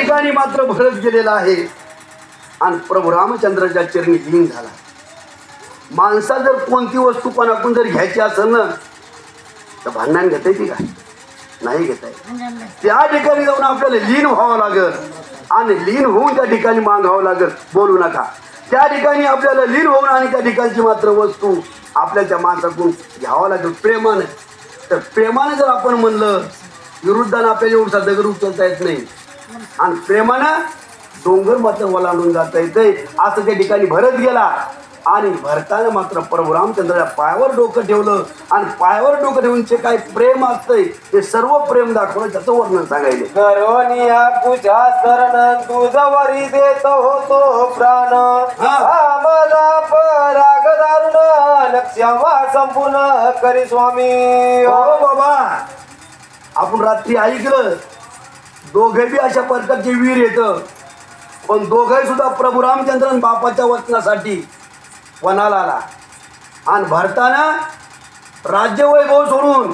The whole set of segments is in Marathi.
ठिकाणी मात्र भरत गेलेला आहे आणि प्रभू रामचंद्राच्या चरणी लीन झाला. माणसा जर कोणती वस्तू कोणाकडून जर घ्यायची असेल ना तर भांडण घेता येते का? नाही घेता येत. त्या ठिकाणी जाऊन आपल्याला लीन व्हावं लागत आणि लीन होऊन त्या ठिकाणी मागावं लागत. बोलू नका. त्या ठिकाणी आपल्याला लीन होऊन आणि त्या ठिकाणची मात्र वस्तू आपल्या त्या माणसाकडून घ्यावं लागेल प्रेमाने. तर प्रेमाने जर आपण म्हणलं विरुद्धानं आपल्याला एवढा दगड उचलता येत नाही आणि प्रेमानं डोंगर मात्र ओलांडून जाता येते. असं त्या ठिकाणी भरत गेला आणि भरताना मात्र प्रभू रामचंद्राच्या पायावर डोकं ठेवलं आणि पायावर डोकं ठेवून जे काही प्रेम असतंय ते सर्व प्रेम दाखवलं. त्याचं वर्णन सांगायले. करोनिया पूजा शरण तुझवरी देत होतो प्राण आम्हाला पराग दारुण लक्ष्यवा संपूर्ण करी स्वामी. हो बाबा, आपण रात्री ऐकलं दोघे बी अशा प्रकारचे वीर येत पण दोघे सुद्धा प्रभू रामचंद्रन बापाच्या वचनासाठी वनाला आला आणि भरताना राज्यवैभव सोडून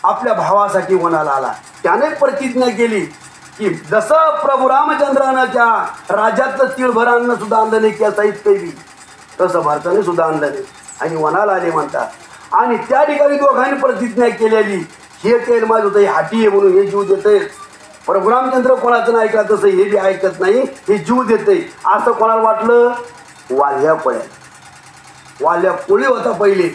आपल्या भावासाठी वनाला आला. त्याने प्रतिज्ञा केली की जसं प्रभू रामचंद्रानं त्या राज्यातलं तिळभर अन्न सुद्धा आणलं नाही किंवा साहित्य बी तसं भरताने सुद्धा आणलं नाही आणि वनाला आले म्हणतात. आणि त्या ठिकाणी दोघांनी प्रतिज्ञा केलेली हे तेल माझं होतं, हे हाटी आहे म्हणून हे जीव देते. प्रभू रामचंद्र कोणाचं नाही ऐकत तसं हे बी ऐकत नाही, हे जीव देते. असं कोणाला वाटलं? वाल्या पळ्या वाल्या पोळी होता पहिले